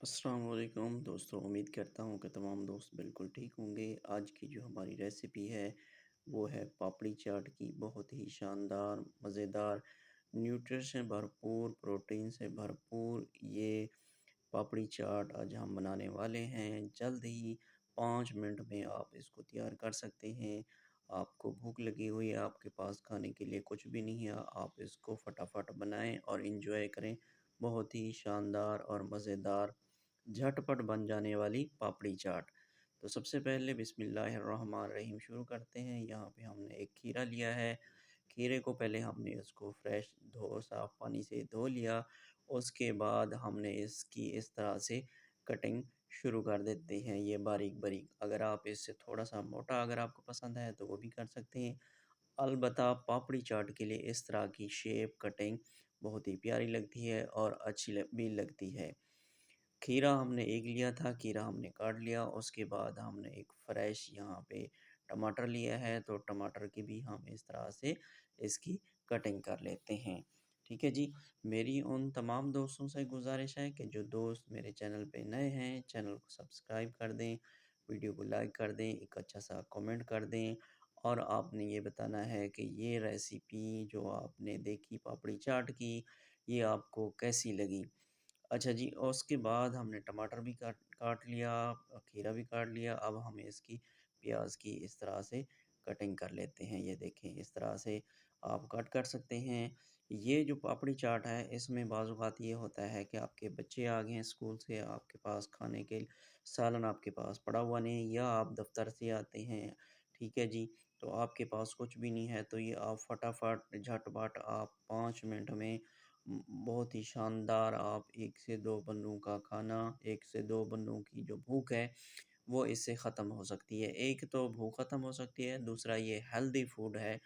अस्सलाम वालेकुम दोस्तों, उम्मीद करता हूँ कि तमाम दोस्त बिल्कुल ठीक होंगे। आज की जो हमारी रेसिपी है वो है पापड़ी चाट की। बहुत ही शानदार, मज़ेदार, न्यूट्रिशन से भरपूर, प्रोटीन से भरपूर ये पापड़ी चाट आज हम बनाने वाले हैं। जल्द ही 5 मिनट में आप इसको तैयार कर सकते हैं। आपको भूख लगी हुई है, आपके पास खाने के लिए कुछ भी नहीं है, आप इसको फटाफट बनाएँ और एन्जॉय करें। बहुत ही शानदार और मज़ेदार, झटपट बन जाने वाली पापड़ी चाट। तो सबसे पहले बिस्मिल्लाहिर्रहमानिर्रहीम शुरू करते हैं। यहाँ पे हमने एक खीरा लिया है। खीरे को पहले हमने इसको फ्रेश साफ़ पानी से धो लिया। उसके बाद हमने इसकी इस तरह से कटिंग शुरू कर देते हैं, ये बारीक-बारीक। अगर आप इससे थोड़ा-सा मोटा अगर आपको पसंद है तो वो भी कर सकते हैं। अलबत्ता पापड़ी चाट के लिए इस तरह की शेप कटिंग बहुत ही प्यारी लगती है और अच्छी भी लगती है। खीरा हमने एक लिया था, खीरा हमने काट लिया, उसके बाद हमने एक फ्रेश यहाँ पे टमाटर लिया है, तो टमाटर की भी हम इस तरह से इसकी कटिंग कर लेते हैं। ठीक है जी, मेरी उन तमाम दोस्तों से गुज़ारिश है कि जो दोस्त मेरे चैनल पे नए हैं, चैनल को सब्सक्राइब कर दें, वीडियो को लाइक कर दें, एक अच्छा-सा कमेंट कर दें और आपने ये बताना है कि ये रेसिपी जो आपने देखी पापड़ी चाट की, ये आपको कैसी लगी? अच्छा जी, और उसके बाद हमने टमाटर भी काट काट लिया, खीरा भी काट लिया। अब हम इसकी प्याज की इस तरह से कटिंग कर लेते हैं। ये देखें, इस तरह से आप कट कर सकते हैं। ये जो पापड़ी चाट है, इसमें बाज़ औक़ात ये होता है कि आपके बच्चे आ गए हैं स्कूल से, आपके पास खाने के सालन आपके पास पड़ा हुआ नहीं है, या आप दफ़्तर से आते हैं, ठीक है जी, तो आपके पास कुछ भी नहीं है, तो ये आप फटाफट झटपट आप 5 मिनट में बहुत ही शानदार आप 1 से 2 बंदों का खाना, 1 से 2 बंदों की जो भूख है, वो इससे ख़त्म हो सकती है। एक तो भूख ख़त्म हो सकती है, दूसरा ये हेल्दी फूड है।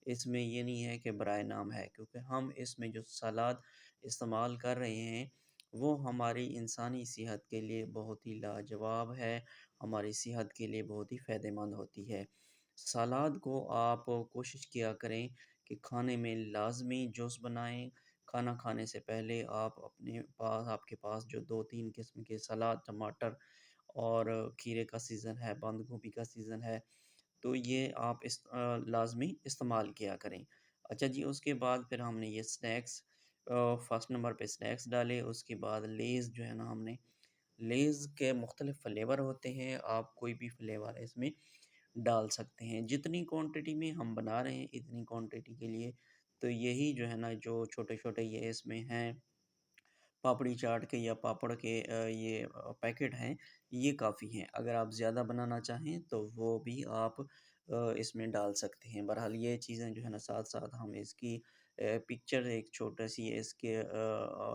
इसमें ये नहीं है कि बराए नाम है, क्योंकि हम इसमें जो सलाद इस्तेमाल कर रहे हैं, वो हमारी इंसानी सेहत के लिए बहुत ही लाजवाब है, हमारी सेहत के लिए बहुत ही फ़ायदेमंद होती है। सलाद को आप कोशिश किया करें कि खाने में लाज़मी जूस बनाएँ। खाना खाने से पहले आप अपने पास आपके पास जो 2-3 किस्म के सलाद, टमाटर और खीरे का सीज़न है, बंद गोभी का सीज़न है, तो ये आप लाज़मी इस्तेमाल किया करें। अच्छा जी, उसके बाद फिर हमने ये स्नैक्स फर्स्ट नंबर पे स्नैक्स डाले, उसके बाद लेज़ जो है ना हमने लेज़ के मुख्तलिफ़ फ्लेवर होते हैं, आप कोई भी फ्लेवर इसमें डाल सकते हैं। जितनी क्वांटिटी में हम बना रहे हैं, इतनी क्वांटिटी के लिए तो यही जो है ना, जो छोटे-छोटे ये इसमें हैं पापड़ी चाट के या पापड़ के ये पैकेट हैं, ये काफ़ी हैं। अगर आप ज़्यादा बनाना चाहें तो वो भी आप इसमें डाल सकते हैं। बहरहाल ये चीज़ें जो है ना, साथ-साथ हम इसकी पिक्चर एक छोटा-सी इसके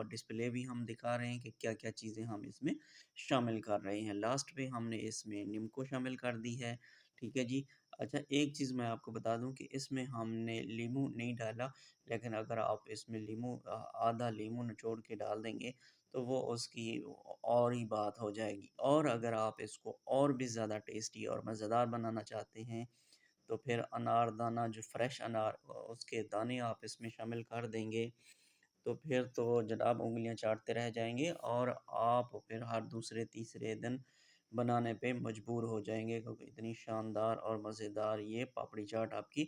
डिस्प्ले भी हम दिखा रहे हैं कि क्या-क्या चीज़ें हम इसमें शामिल कर रहे हैं। लास्ट पे हमने इसमें नीम शामिल कर दी है, ठीक है जी। अच्छा, एक चीज़ मैं आपको बता दूँ कि इसमें हमने लीमू नहीं डाला, लेकिन अगर आप इसमें आधा लीमू निचोड़ के डाल देंगे, तो वो उसकी और ही बात हो जाएगी। और अगर आप इसको और भी ज़्यादा टेस्टी और मज़ेदार बनाना चाहते हैं, तो फिर अनारदाना जो फ्रेश अनार उसके दाने आप इसमें शामिल कर देंगे, तो फिर तो जनाब उँगलियाँ चाटते रह जाएँगे और आप फिर हर दूसरे तीसरे दिन बनाने पे मजबूर हो जाएँगे, क्योंकि इतनी शानदार और मज़ेदार ये पापड़ी चाट आपकी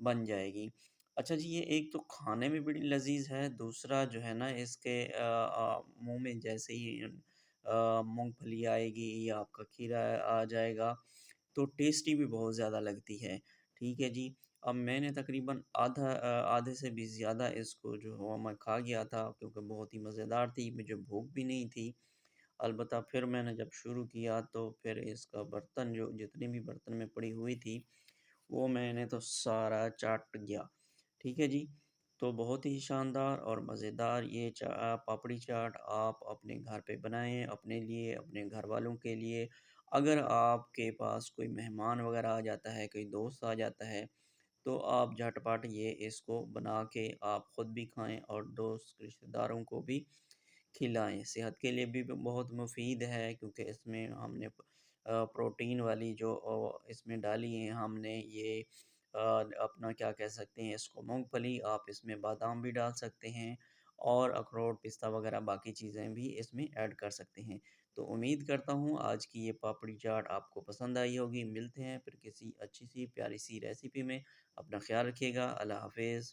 बन जाएगी। अच्छा जी, ये एक तो खाने में बड़ी लज़ीज़ है, दूसरा जो है ना इसके मुँह में जैसे ही मूँगफली आएगी या आपका खीरा आ जाएगा, तो टेस्टी भी बहुत ज़्यादा लगती है। ठीक है जी। अब मैंने तकरीबन आधे से भी ज़्यादा इसको जो है मैं खा गया था, क्योंकि बहुत ही मज़ेदार थी, मुझे भूख भी नहीं थी। अलबत्ता फिर मैंने जब शुरू किया तो फिर इसका बर्तन जो जितने भी बर्तन में पड़ी हुई थी, वो मैंने तो सारा चाट गया। ठीक है जी। तो बहुत ही शानदार और मज़ेदार ये पापड़ी चाट आप अपने घर पे बनाएँ, अपने लिए, अपने घरवालों के लिए। अगर आपके पास कोई मेहमान वग़ैरह आ जाता है, कोई दोस्त आ जाता है, तो आप झटपट ये इसको बना के आप ख़ुद भी खाएँ और दोस्त रिश्तेदारों को भी खिलाएँ। सेहत के लिए भी बहुत मुफ़ीद है, क्योंकि इसमें हमने प्रोटीन वाली जो इसमें डाली है हमने ये अपना क्या कह सकते हैं इसको, मूँगफली, आप इसमें बादाम भी डाल सकते हैं और अखरोट, पिस्ता वगैरह बाकी चीज़ें भी इसमें ऐड कर सकते हैं। तो उम्मीद करता हूँ आज की ये पापड़ी चाट आपको पसंद आई होगी। मिलते हैं फिर किसी अच्छी-सी प्यारी-सी रेसिपी में। अपना ख़्याल रखिएगा। अल्लाह हाफ़िज़।